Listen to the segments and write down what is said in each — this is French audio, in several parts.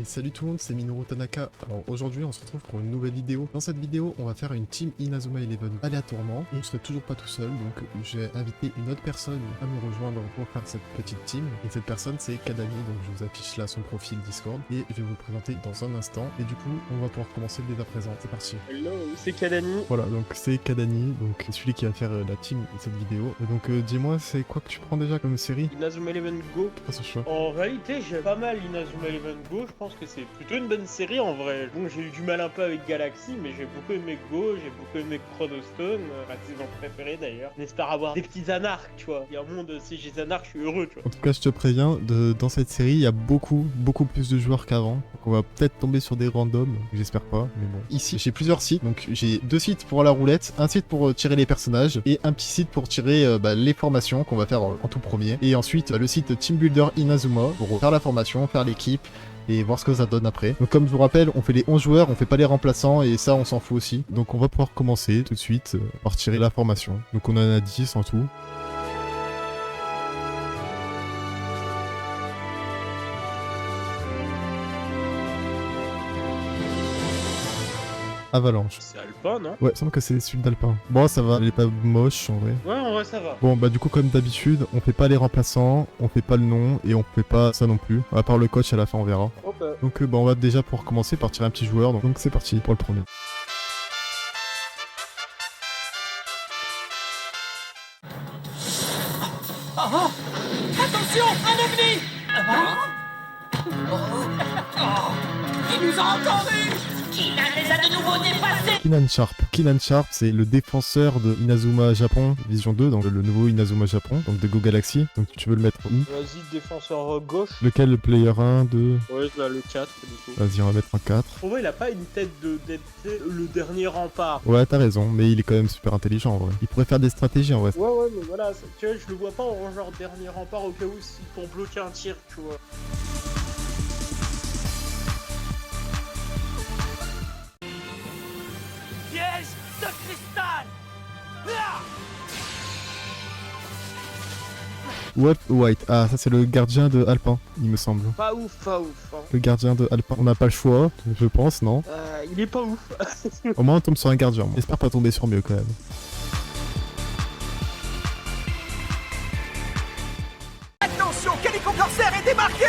salut tout le monde, c'est Minoru Tanaka. Alors aujourd'hui on se retrouve pour une nouvelle vidéo. Dans cette vidéo on va faire une team Inazuma Eleven aléatoirement et je serai toujours pas tout seul, donc j'ai invité une autre personne à me rejoindre pour faire cette petite team. Et cette personne c'est Kadami, donc je vous affiche là son profil Discord et je vais vous le présenter dans un instant. Et du coup on va pouvoir commencer dès à présent, c'est parti. Hello, c'est Kadami. Voilà, donc c'est Kadami, donc celui qui va faire la team de cette vidéo. Et donc dis-moi, c'est quoi que tu prends déjà comme série? Inazuma Eleven Go. Pas ce choix. En réalité, j'aime pas mal Inazuma Eleven Go. Je pense que c'est plutôt une bonne série en vrai. Bon, j'ai eu du mal un peu avec Galaxy, mais j'ai beaucoup aimé Go, j'ai beaucoup aimé Chrono Stone, ma saison préférée d'ailleurs. J'espère avoir des petits anarques, tu vois. Il y a un monde, si j'ai des anarques, je suis heureux, tu vois. En tout cas, je te préviens, dans cette série, il y a beaucoup plus de joueurs qu'avant. Donc on va peut-être tomber sur des randoms, j'espère pas, mais bon. Ici, j'ai plusieurs sites, donc j'ai 2 sites pour la roulette, un site pour tirer les personnages, et un petit site pour tirer les formations qu'on va faire en tout premier. Et ensuite, le site Team Builder Inazuma, pour faire la formation, faire l'équipe, et voir ce que ça donne après. Donc comme je vous rappelle, on fait les 11 joueurs, on fait pas les remplaçants, et ça on s'en fout aussi. Donc on va pouvoir commencer tout de suite par tirer la formation. Donc on en a 10 en tout. Avalanche. C'est Alpin, non? Ouais, il semble que c'est celui d'Alpin. Bon, ça va, elle est pas moche en vrai. Ouais, en vrai, ça va. Bon, bah du coup, comme d'habitude, on fait pas les remplaçants, on fait pas le nom, et on fait pas ça non plus. À part le coach, à la fin, on verra. Hop. Donc bah on va déjà pouvoir commencer par tirer un petit joueur, donc c'est parti pour le premier. Oh, attention, un ovni! Il nous a entendus! Kinan les a de nouveau dépassés! Kinan Sharp. Kinan Sharp, c'est le défenseur de Inazuma Japon Vision 2, donc le nouveau Inazuma Japon, donc de Go Galaxy. Donc tu veux le mettre où? Vas-y, défenseur gauche. Lequel, le player 1, 2? Ouais, là, le 4, du coup. Vas-y, on va mettre un 4. Pour moi, il a pas une tête d'être le dernier rempart. Ouais, t'as raison, mais il est quand même super intelligent en vrai. Il pourrait faire des stratégies en vrai. Ouais, mais voilà, tu vois, je le vois pas en genre dernier rempart au cas où si pour bloquer un tir, tu vois. Piège de cristal! Web White. Ah, ça c'est le gardien de Alpin, il me semble. Pas ouf, hein. Le gardien de Alpin. On n'a pas le choix, je pense, non? Il est pas ouf. Au moins on tombe sur un gardien. J'espère pas tomber sur mieux quand même. Attention, Calico Corsair est débarqué!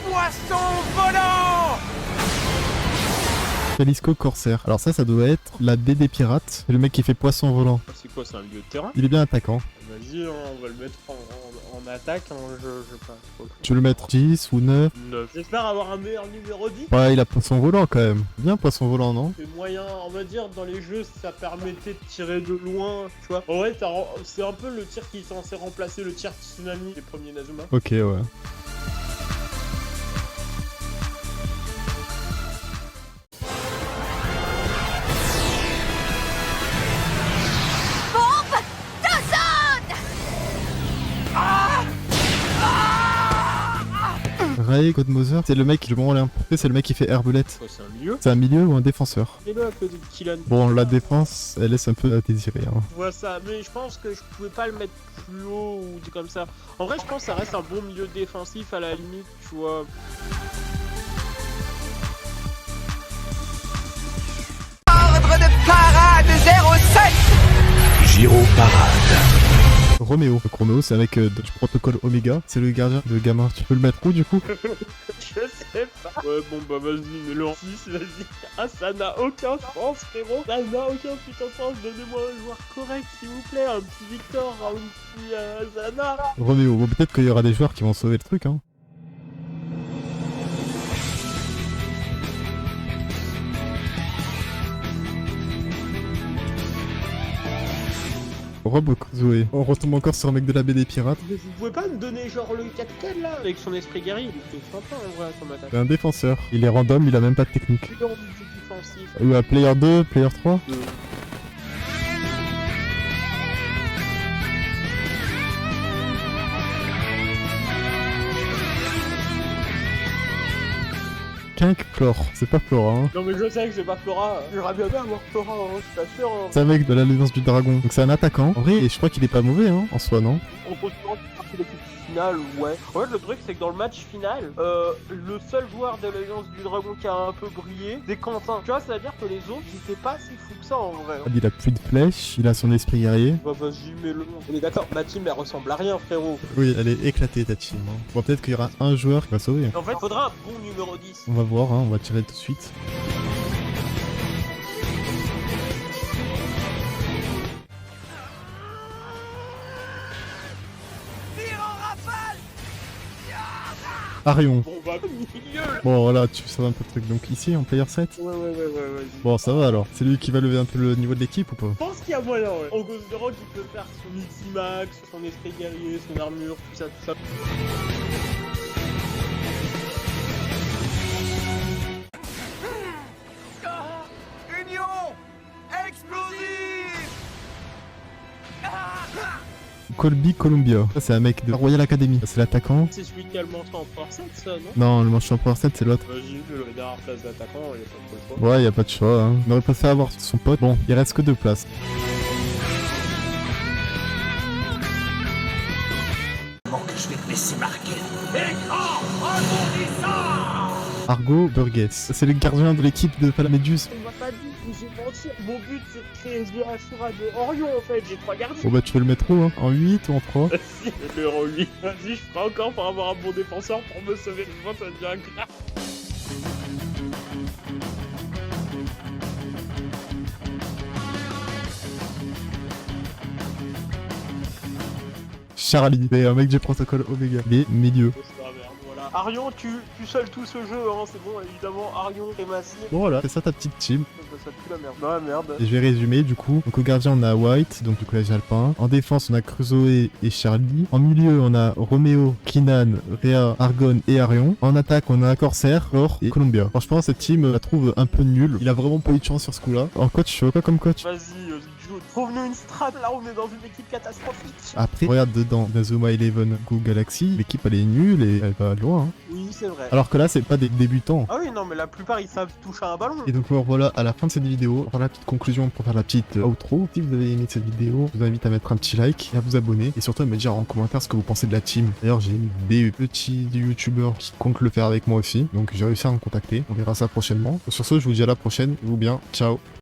Poisson volant! Jalisco Corsair. Alors ça doit être la D des pirates. C'est le mec qui fait poisson volant. C'est quoi, c'est un milieu de terrain? Il est bien attaquant. Vas-y, on va le mettre en attaque, hein, je pas trop. Tu veux le mettre 10 ou 9? 9. J'espère avoir un meilleur numéro 10. Ouais, il a poisson volant quand même. Bien poisson volant, non? C'est moyen, on va dire, dans les jeux, ça permettait de tirer de loin, tu vois. En vrai, c'est un peu le tir qui est censé remplacer le tir tsunami des premiers Nazuma. Ok, ouais. Ray Godmother, c'est le mec du Mont Olympe. C'est le mec qui fait Herbelette. Quoi, c'est un milieu? C'est un milieu ou un défenseur? Et là, à côté de Killan. Bon, la défense, elle laisse un peu à désirer. Hein. Je vois ça, mais je pense que je pouvais pas le mettre plus haut ou des comme ça. En vrai, je pense que ça reste un bon milieu défensif à la limite, tu vois. Ordre de parade 07! Giro Parade. Roméo. Le Chrono, c'est un mec du protocole Omega. C'est le gardien de gamin. Tu peux le mettre où du coup? Je sais pas. Ouais, bon, bah vas-y, mets-le en 6, vas-y. Ah, ça n'a aucun sens, frérot. Ça n'a aucun putain de sens. Donnez-moi un joueur correct, s'il vous plaît. Un petit Victor, un petit Zana. Roméo. Bon, peut-être qu'il y aura des joueurs qui vont sauver le truc, hein. Rob Zoé. On retombe encore sur un mec de la baie des pirates. Mais vous pouvez pas me donner genre le capitaine là, avec son esprit guerrier, il était sympa en vrai comme attaque. C'est un défenseur. Il est random, il a même pas de technique. Plus dans du jeu défensif. Ou player 2, player 3. Quink Flore, c'est pas Flora, hein. Non mais je sais que c'est pas Flora, j'aurais bien avoir Flora, hein, je suis pas sûr. Hein. C'est un mec de l'Alliance du Dragon, donc c'est un attaquant. En vrai, je crois qu'il est pas mauvais, hein, en soi, non? On peut toujours partir de finale, ouais. En fait, le truc, c'est que dans le match final, le seul joueur de l'Alliance du Dragon qui a un peu brillé, c'est Quentin. Tu vois, c'est-à-dire que les autres, ils étaient pas si fous que ça en vrai. Il a plus de flèches, il a son esprit guerrier. Bah vas-y, mets-le. On est d'accord, ma team, elle ressemble à rien, frérot. Oui, elle est éclatée ta team. Hein. Bon, peut-être qu'il y aura un joueur qui va sauver. En fait, faudra un bon numéro 10. On va voir, hein, on va tirer tout de suite. Arion. Bon, bah, milieu. Bon, voilà, tu savais un peu le truc. Donc ici, en player 7. Ouais, vas-y. Bon, ça va alors. C'est lui qui va lever un peu le niveau de l'équipe ou pas? Je pense qu'il y a moyen, ouais. En Ghost de Rock, il peut faire son Ultimax, son esprit guerrier, son armure, tout ça, tout ça. Union explosive. Colby Columbia. Ça, c'est un mec de Royal Academy. Ça, c'est l'attaquant. C'est celui qui a le manchot en Power 7, ça, non? Non, le manchot en Power 7, c'est l'autre. Vas-y, je le mets derrière la place d'attaquant, il y a pas trop le choix. Ouais, y a pas de choix. Hein. On aurait préféré avoir son pote. Bon, il reste que 2 places. Comment que je vais te laisser marquer? Écran rebondissant. Argo Burgess. C'est le gardien de l'équipe de Palaméduse. On m'a pas dit, j'ai menti. Mon but, c'est de créer ce Ashura de Orion, en fait. J'ai 3 gardiens. Bon bah tu veux le mettre où hein? En 8 ou en 3? Vas-y, le en 8. Vas-y, je ferai encore pour avoir un bon défenseur pour me sauver. Je vois, ça devient grave. Charlie. C'est un mec du protocole Omega. Les milieux. C'est la merde, voilà. Arion, tu seules tout ce jeu, hein. C'est bon, évidemment. Arion et Massy. Bon voilà, c'est ça ta petite team. Ça pue la merde. Non, la merde. Et je vais résumer du coup. Donc au gardien on a White, donc du collège alpin. En défense on a Crusoe et Charlie. En milieu on a Romeo, Kinan, Rhea, Argon et Arion. En attaque on a Corsair, Thor et Columbia. Franchement cette team la trouve un peu nulle. Il a vraiment pas eu de chance sur ce coup là. En coach, je vois quoi comme coach? Vas-y, Joe, trouve-nous une strat. Là, on est dans une équipe catastrophique. Après, regarde dedans, Nazuma Eleven Go Galaxy, l'équipe elle est nulle et elle va loin. Hein. Oui, c'est vrai. Alors que là c'est pas des débutants. Ah oui, non, mais la plupart ils savent toucher à un ballon. Et donc voilà, à la fin de cette vidéo, pour la petite conclusion, pour faire la petite outro, si vous avez aimé cette vidéo, je vous invite à mettre un petit like et à vous abonner. Et surtout à me dire en commentaire ce que vous pensez de la team. D'ailleurs, j'ai des petits youtubeurs qui comptent le faire avec moi aussi. Donc j'ai réussi à me contacter. On verra ça prochainement. Sur ce, je vous dis à la prochaine. Vous bien. Ciao.